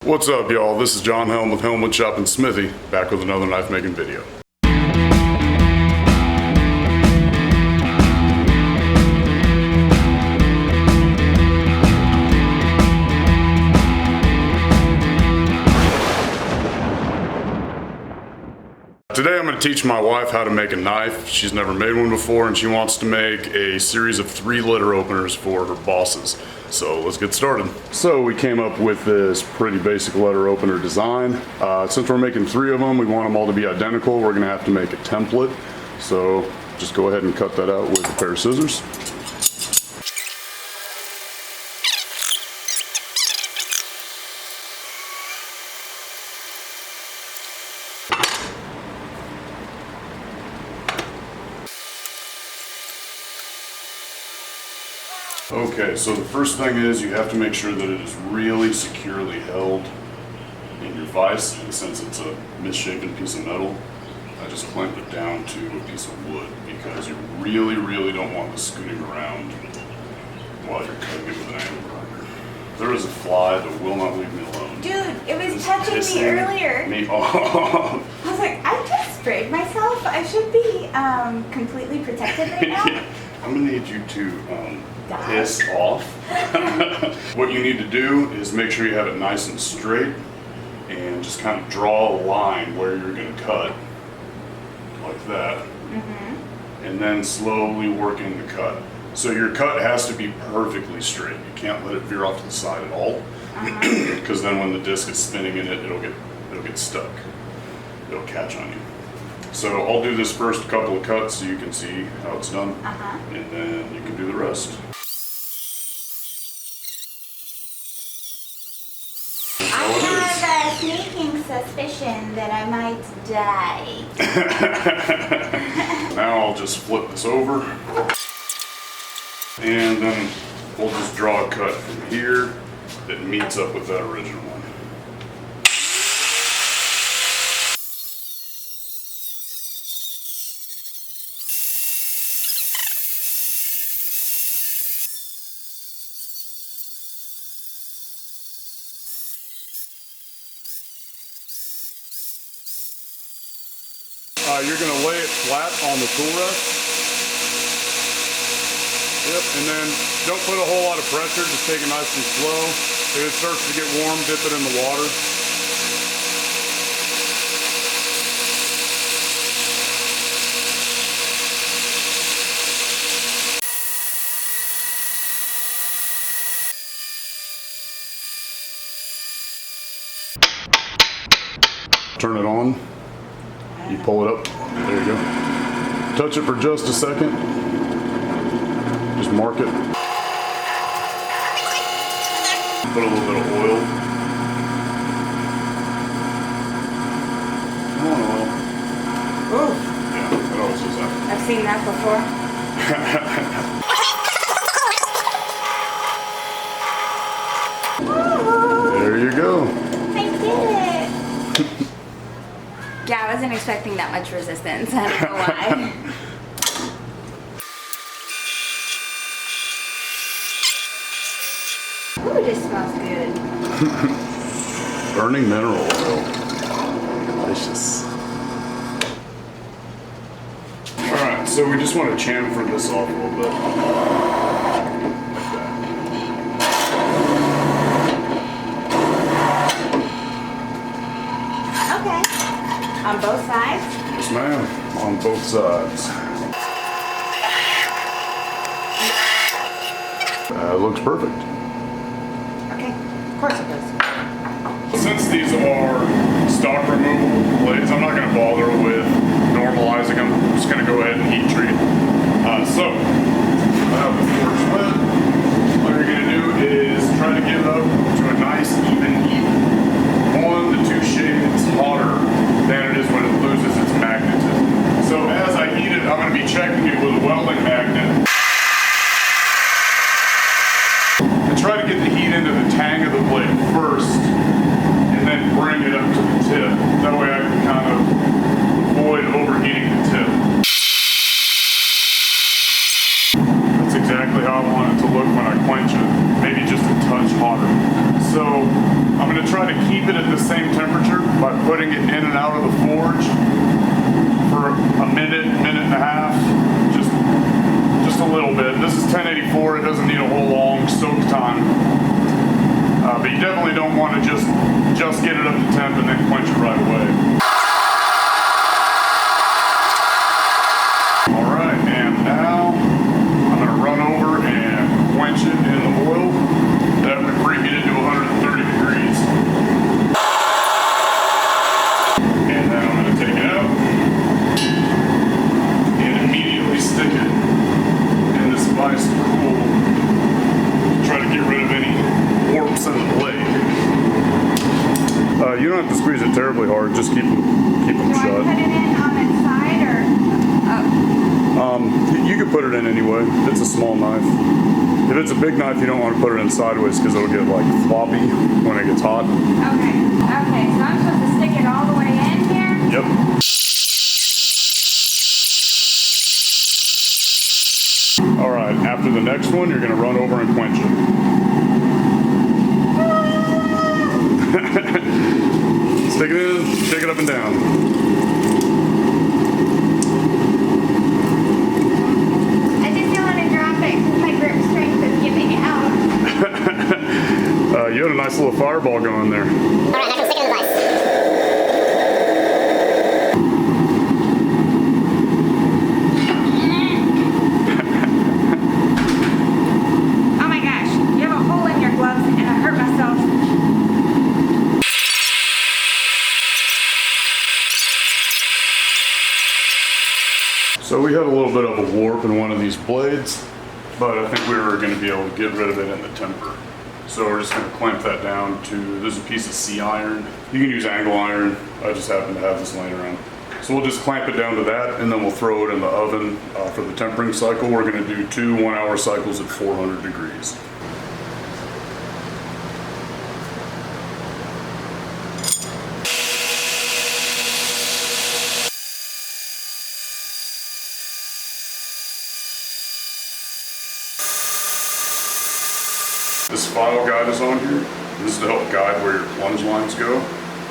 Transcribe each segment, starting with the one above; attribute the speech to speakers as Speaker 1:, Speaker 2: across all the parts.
Speaker 1: What's up, y'all? This is John Helm with Helm, Woodshop, and Smithy, back with another knife making video. Today I'm going to teach my wife how to make a knife. She's never made one before and she wants to make a series of 3 letter openers for her bosses. So let's get started. So we came up with this pretty basic letter opener design. Since we're making 3 of them, we want them all to be identical. We're going to have to make a template. So just go ahead and cut that out with a pair of scissors. Okay, so the first thing is you have to make sure that it is really securely held in your vise. And since it's a misshapen piece of metal, I just clamp it down to a piece of wood because you really don't want this scooting around while you're cutting it with an angle grinder. There is a fly that will not leave me alone.
Speaker 2: Dude, it was touching me earlier.
Speaker 1: Oh.
Speaker 2: I was like, I just sprayed myself. I should be completely protected right now.
Speaker 1: Yeah, I'm gonna need you to piss off. What you need to do is make sure you have it nice and straight and just kind of draw a line where you're going to cut like that, and then slowly work in the cut. So your cut has to be perfectly straight. You can't let it veer off to the side at all, because then when the disc is spinning in it, it'll get stuck. It'll catch on you. So I'll do this first couple of cuts so you can see how it's done, and then you can do the rest.
Speaker 2: I have a sneaking suspicion that I might die.
Speaker 1: Now I'll just flip this over, and then we'll just draw a cut from here that meets up with that original one. You're going to lay it flat on the tool rest. Yep, and then don't put a whole lot of pressure, just take it nice and slow. If it starts to get warm, dip it in the water. Turn it on. You pull it up, there you go. Touch it for just a second. Just mark it. Put a little bit of oil. Come on, oil.
Speaker 2: Ooh.
Speaker 1: Yeah, that always does that.
Speaker 2: I've seen that before.
Speaker 1: There you go.
Speaker 2: I did it. Yeah, I wasn't expecting that much resistance. I don't know why. Ooh, this smells good.
Speaker 1: Burning mineral oil. Delicious. Alright, so we just want to chamfer this off a little bit.
Speaker 2: Okay. On both sides?
Speaker 1: Yes, ma'am. On both sides. Looks perfect.
Speaker 2: Okay, of course it does.
Speaker 1: Since these are stock removable blades, I'm not going to bother with normalizing them. I'm just going to go ahead and heat treat. So, before it's wet, what you're going to do is try to get up to a nice even heat. 1 to 2 shades hotter than it is when it loses its magnetism. So as I heat it, I'm going to be checking it with a welding magnet. And try to get the heat into the tang of the blade first, and then bring it up to the tip. That way I can kind of avoid overheating the tip. That's exactly how I want it to look when I quench it. Maybe just a touch hotter. So I'm going to try keep it at the same temperature by putting it in and out of the forge for a minute, minute and a half, just a little bit. This is 1084, it doesn't need a whole long soak time. But you definitely don't want to just get it up to temp and then quench it right away. All right, and now I'm going to run over and quench it in the oil that we preheated to 130 degrees. And then I'm going to take it out and immediately stick it in this vice cool to try to get rid of any warps in the blade. You don't have to squeeze it terribly hard, just keep them
Speaker 2: Do
Speaker 1: shut.
Speaker 2: I put it in on its side or? Oh.
Speaker 1: You can put it in anyway. It's a small knife. If it's a big knife, you don't want to put it in sideways because it'll get like floppy when it gets hot.
Speaker 2: Okay. Okay. So I'm supposed to stick it all the way in here?
Speaker 1: Yep. All right. After the next one, you're going to run over and quench it. Stick it in, shake it up and down.
Speaker 2: I just don't want to drop it because my grip strength is giving out.
Speaker 1: You had a nice little fireball going there.
Speaker 3: All right, now I can stick it in the vise.
Speaker 2: Oh my gosh, you have a hole in your gloves and I hurt myself.
Speaker 1: So we had a little bit of a warp in one of these blades, but I think we were going to be able to get rid of it in the temper. So we're just going to clamp that down to, there's a piece of sea iron. You can use angle iron. I just happen to have this laying around. So we'll just clamp it down to that and then we'll throw it in the oven for the tempering cycle. We're going to do 2 1-hour cycles at 400 degrees. This file guide is on here. This is to help guide where your plunge lines go.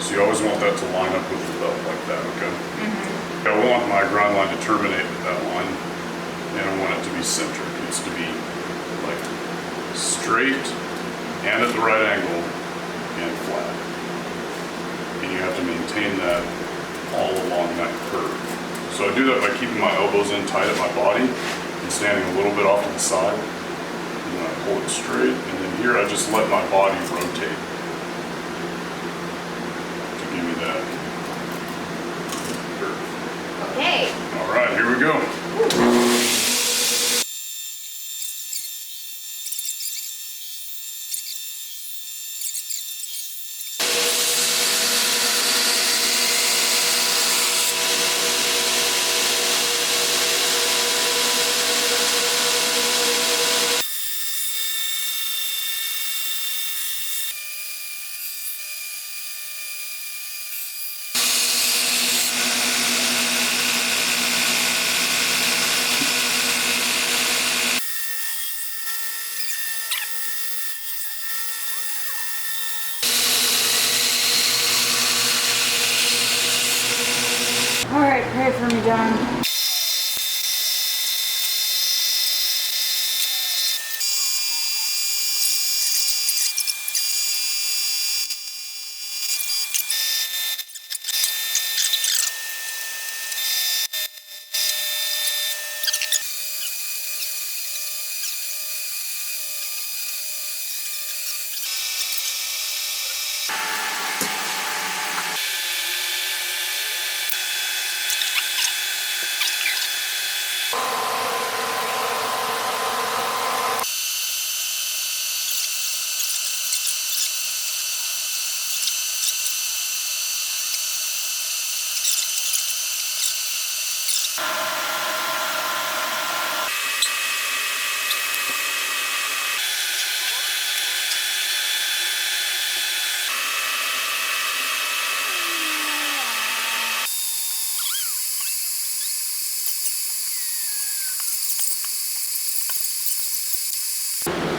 Speaker 1: So you always want that to line up with the belt like that, okay? I want my grind line to terminate with that line, and I want it to be centered. It needs to be like straight and at the right angle and flat. And you have to maintain that all along that curve. So I do that by keeping my elbows in tight at my body and standing a little bit off to the side. And then I pull it straight, and then here I just let my body rotate to give me that curve.
Speaker 2: Okay.
Speaker 1: All right, here we go.
Speaker 2: All right, pray for me, John.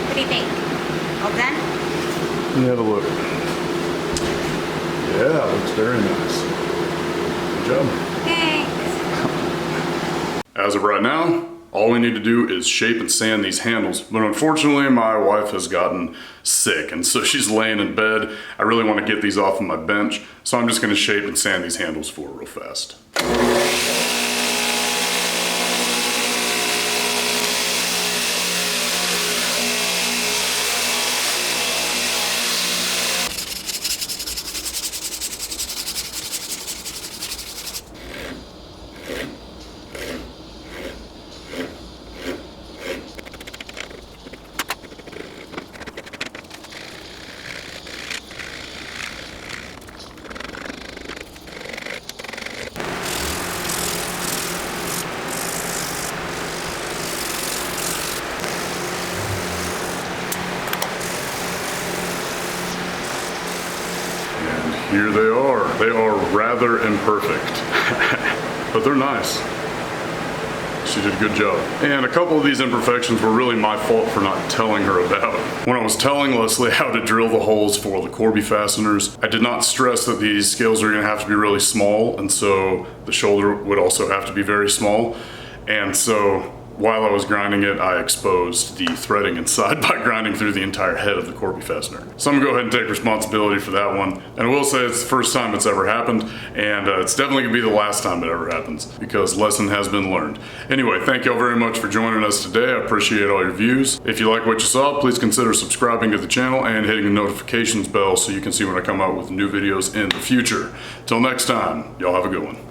Speaker 2: What do you think? All done?
Speaker 1: Let me have a look. Yeah, looks very nice. Good job.
Speaker 2: Thanks.
Speaker 1: As of right now, all we need to do is shape and sand these handles, but unfortunately my wife has gotten sick and so she's laying in bed. I really want to get these off of my bench, so I'm just going to shape and sand these handles for her real fast. Here they are. They are rather imperfect, but they're nice. She did a good job. And a couple of these imperfections were really my fault for not telling her about. When I was telling Leslie how to drill the holes for the Corby fasteners, I did not stress that these scales are gonna have to be really small, and so the shoulder would also have to be very small. And so while I was grinding it, I exposed the threading inside by grinding through the entire head of the Corby fastener. So I'm gonna go ahead and take responsibility for that one. And I will say it's the first time it's ever happened, and it's definitely gonna be the last time it ever happens, because lesson has been learned. Anyway, thank y'all very much for joining us today. I appreciate all your views. If you like what you saw, please consider subscribing to the channel and hitting the notifications bell so you can see when I come out with new videos in the future. Till next time, y'all have a good one.